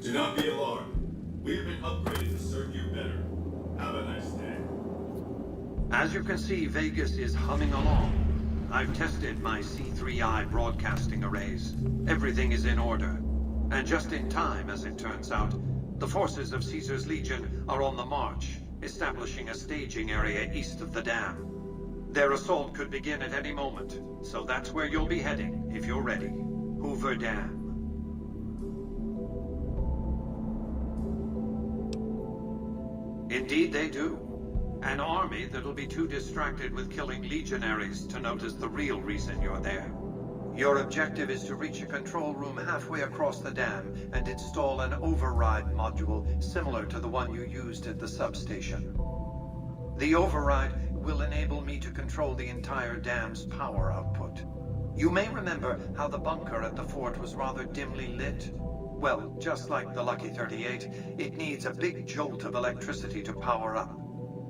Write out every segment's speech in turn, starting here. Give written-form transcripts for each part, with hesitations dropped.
Do not be alarmed. We have been upgraded to serve you better. Have a nice day. As you can see, Vegas is humming along. I've tested my C3I broadcasting arrays. Everything is in order. And just in time, as it turns out, the forces of Caesar's Legion are on the march, establishing a staging area east of the dam. Their assault could begin at any moment, so that's where you'll be heading, if you're ready. Hoover Dam. Indeed they do. An army that'll be too distracted with killing legionaries to notice the real reason you're there. Your objective is to reach a control room halfway across the dam and install an override module similar to the one you used at the substation. The override will enable me to control the entire dam's power output. You may remember how the bunker at the fort was rather dimly lit. Well, just like the Lucky 38, it needs a big jolt of electricity to power up.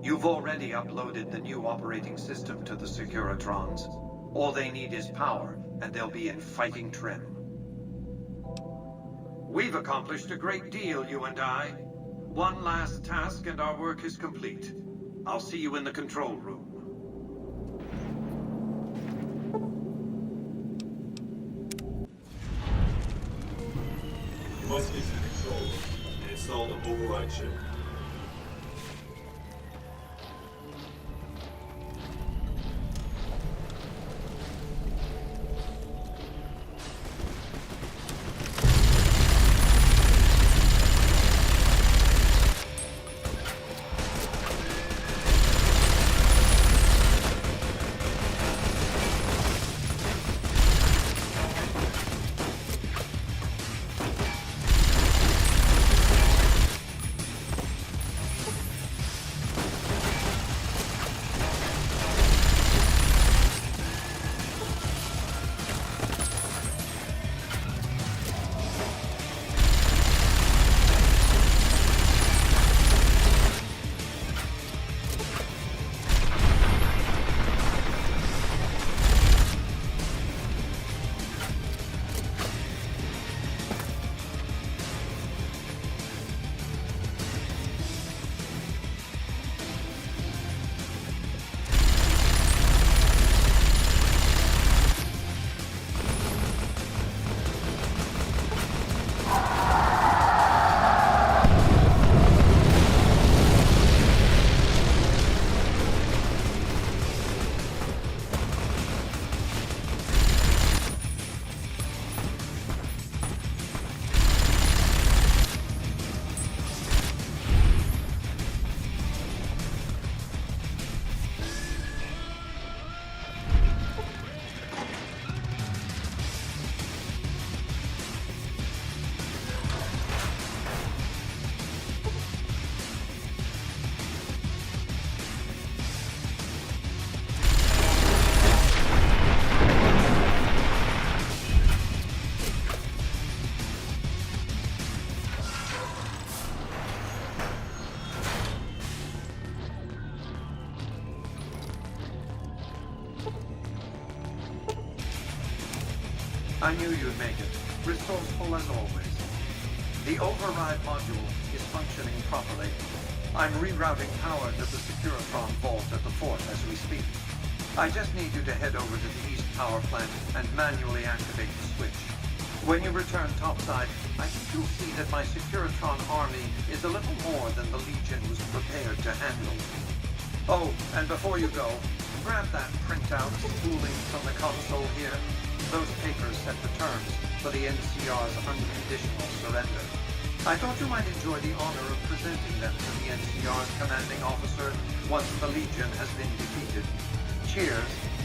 You've already uploaded the new operating system to the Securitrons. All they need is power, and they'll be in fighting trim. We've accomplished a great deal, you and I. One last task and our work is complete. I'll see you in the control room. You must get to the control room and install the override chip. I knew you'd make it. Resourceful as always. The override module is functioning properly. I'm rerouting power to the Securitron vault at the fort as we speak. I just need you to head over to the east power plant and manually activate the switch. When you return topside, I think you'll see that my Securitron army is a little more than the Legion was prepared to handle. Oh, and before you go, grab that printout spooling from the console here. Those papers set the terms for the NCR's unconditional surrender. I thought you might enjoy the honor of presenting them to the NCR's commanding officer once the Legion has been defeated. Cheers.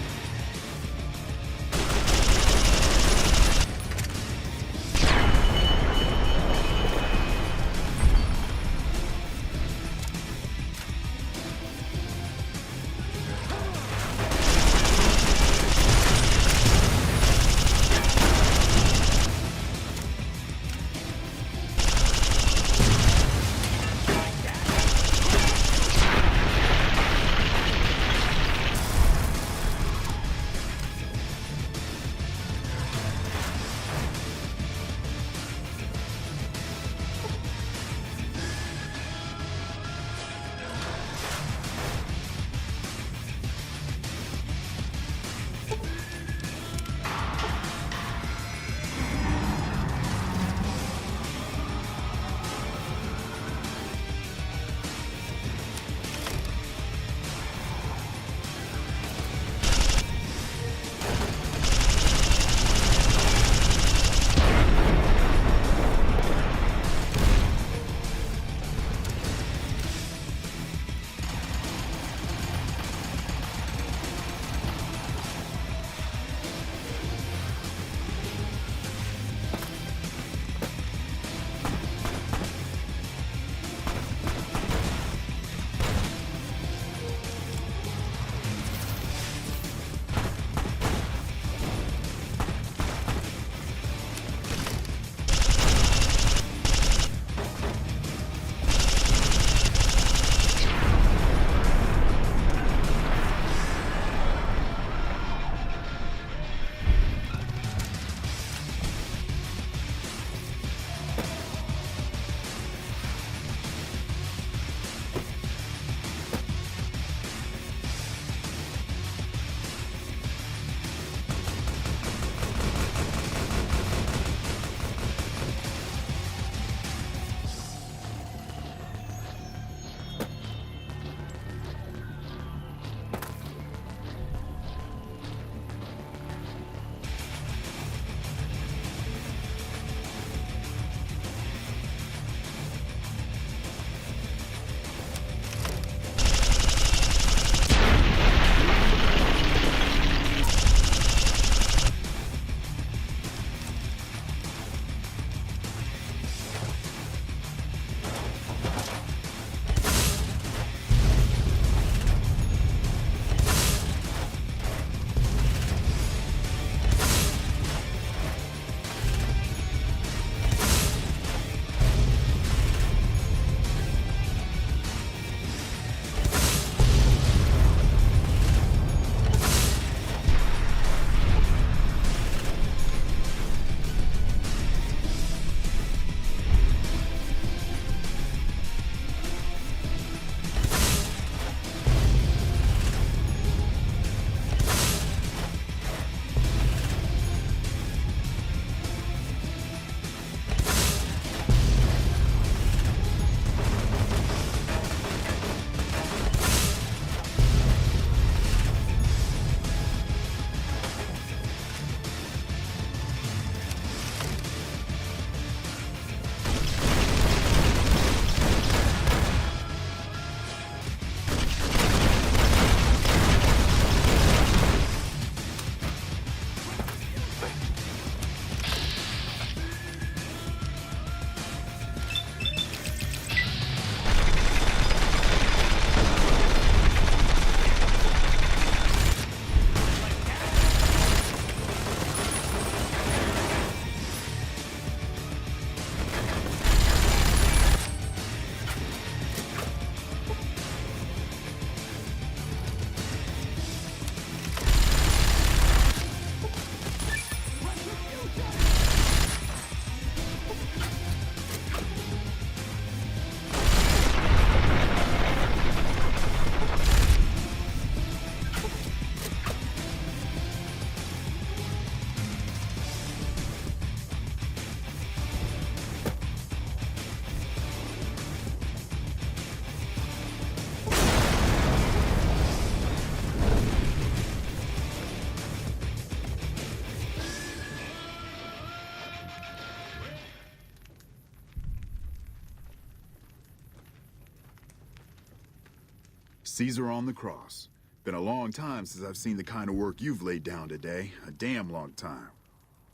Caesar on the cross. Been a long time since I've seen the kind of work you've laid down today. A damn long time.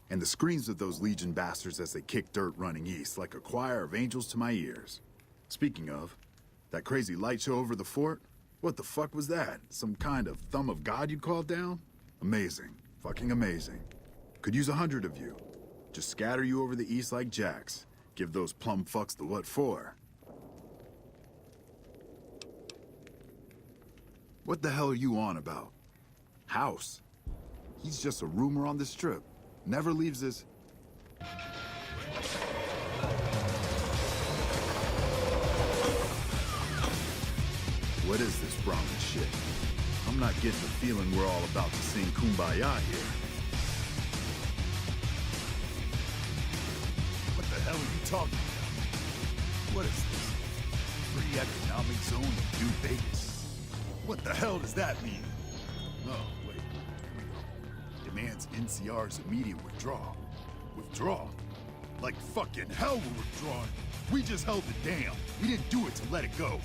And the screams of those Legion bastards as they kick dirt running east like a choir of angels to my ears. Speaking of, that crazy light show over the fort? What the fuck was that? Some kind of thumb of God you called down? Amazing. Fucking amazing. Could use 100 of you. Just scatter you over the east like jacks. Give those plum fucks the what for. What the hell are you on about? House? He's just a rumor on this strip. Never leaves this... What is this Brahmin shit? I'm not getting the feeling we're all about to sing Kumbaya here. What the hell are you talking about? What is this? Free economic zone in New Vegas? What the hell does that mean? Oh, wait. Here we go. Demands NCR's immediate withdrawal. Withdraw? Like fucking hell we're withdrawing. We just held the dam. We didn't do it to let it go.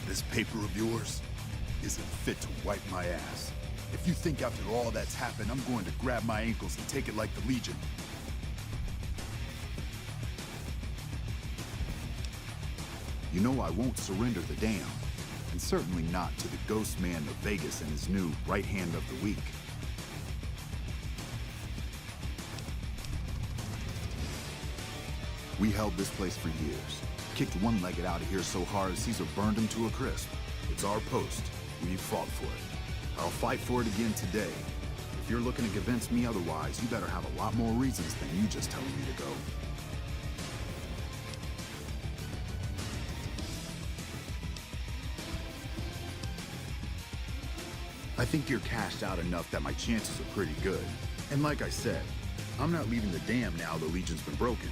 This paper of yours isn't fit to wipe my ass. If you think after all that's happened, I'm going to grab my ankles and take it like the Legion. You know I won't surrender the dam. And certainly not to the ghost man of Vegas and his new right hand of the week. We held this place for years. Kicked one-legged out of here so hard Caesar burned him to a crisp. It's our post. We fought for it. I'll fight for it again today. If you're looking to convince me otherwise, you better have a lot more reasons than you just telling me to go. I think you're cashed out enough that my chances are pretty good. And like I said, I'm not leaving the dam now the Legion's been broken.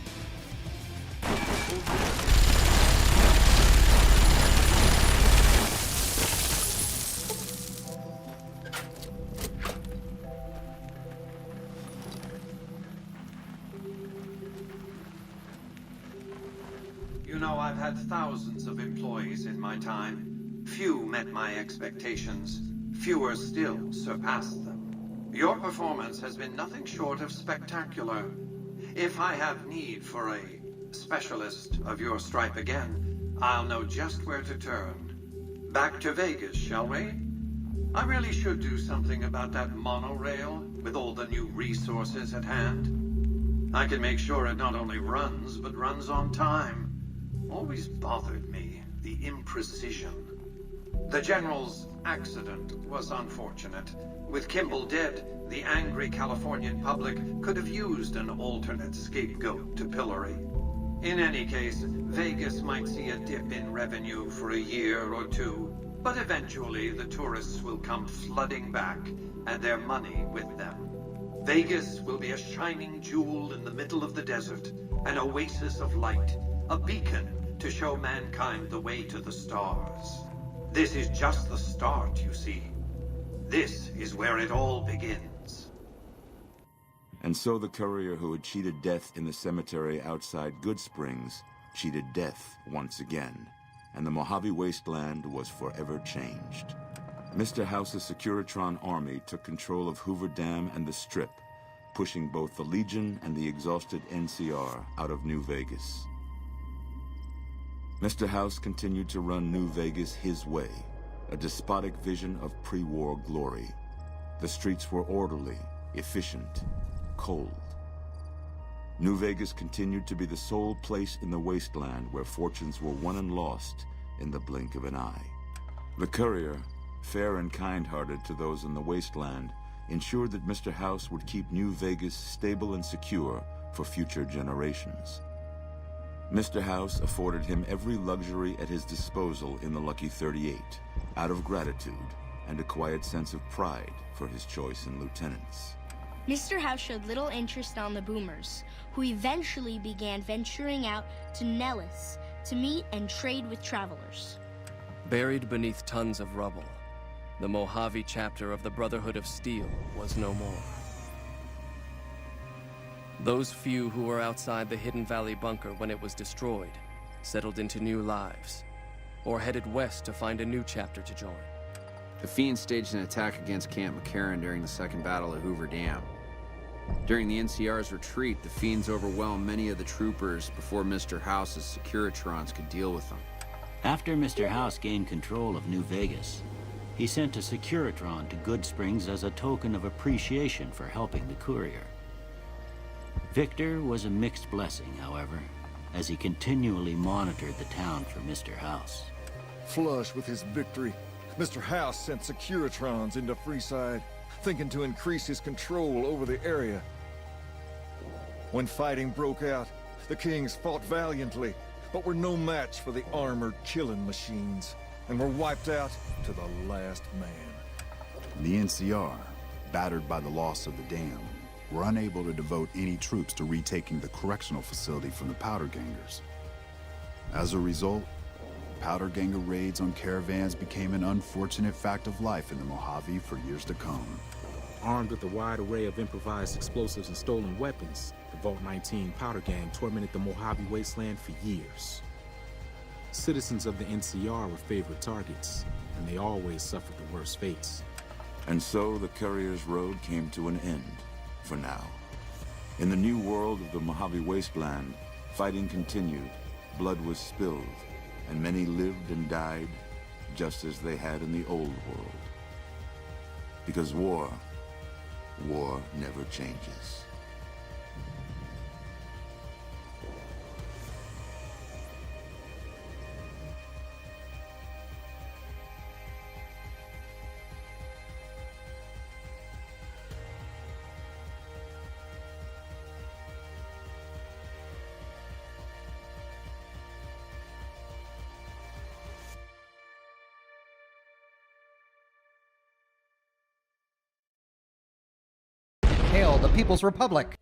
You know, I've had thousands of employees in my time. Few met my expectations. Fewer still surpassed them. Your performance has been nothing short of spectacular. If I have need for a specialist of your stripe again, I'll know just where to turn. Back to Vegas, shall we? I really should do something about that monorail with all the new resources at hand. I can make sure it not only runs, but runs on time. Always bothered me, the imprecision. The General's accident was unfortunate. With Kimball dead, the angry Californian public could have used an alternate scapegoat to pillory. In any case, Vegas might see a dip in revenue for a year or two, but eventually the tourists will come flooding back, and their money with them. Vegas will be a shining jewel in the middle of the desert, an oasis of light, a beacon to show mankind the way to the stars. This is just the start, you see. This is where it all begins. And so the courier who had cheated death in the cemetery outside Good Springs cheated death once again, and the Mojave Wasteland was forever changed. Mr. House's Securitron army took control of Hoover Dam and the Strip, pushing both the Legion and the exhausted NCR out of New Vegas. Mr. House continued to run New Vegas his way, a despotic vision of pre-war glory. The streets were orderly, efficient, cold. New Vegas continued to be the sole place in the wasteland where fortunes were won and lost in the blink of an eye. The courier, fair and kind-hearted to those in the wasteland, ensured that Mr. House would keep New Vegas stable and secure for future generations. Mr. House afforded him every luxury at his disposal in the Lucky 38, out of gratitude and a quiet sense of pride for his choice in lieutenants. Mr. House showed little interest on the boomers, who eventually began venturing out to Nellis to meet and trade with travelers. Buried beneath tons of rubble, the Mojave chapter of the Brotherhood of Steel was no more. Those few who were outside the Hidden Valley bunker when it was destroyed settled into new lives. or headed west to find a new chapter to join. The Fiends staged an attack against Camp McCarran during the Second Battle at Hoover Dam. During the NCR's retreat, the Fiends overwhelmed many of the troopers before Mr. House's Securitrons could deal with them. After Mr. House gained control of New Vegas, he sent a Securitron to Goodsprings as a token of appreciation for helping the courier. Victor was a mixed blessing, however, as he continually monitored the town for Mr. House. Flush with his victory, Mr. House sent Securitrons into Freeside, thinking to increase his control over the area. When fighting broke out, the Kings fought valiantly, but were no match for the armored killing machines, and were wiped out to the last man. The NCR, battered by the loss of the dam, were unable to devote any troops to retaking the correctional facility from the Powder Gangers. As a result, Powder Ganger raids on caravans became an unfortunate fact of life in the Mojave for years to come. Armed with a wide array of improvised explosives and stolen weapons, the Vault 19 Powder Gang tormented the Mojave wasteland for years. Citizens of the NCR were favorite targets, and they always suffered the worst fates. And so the Courier's Road came to an end, for now. In the new world of the Mojave Wasteland, fighting continued, blood was spilled, and many lived and died just as they had in the old world. Because war never changes. Hail the People's Republic!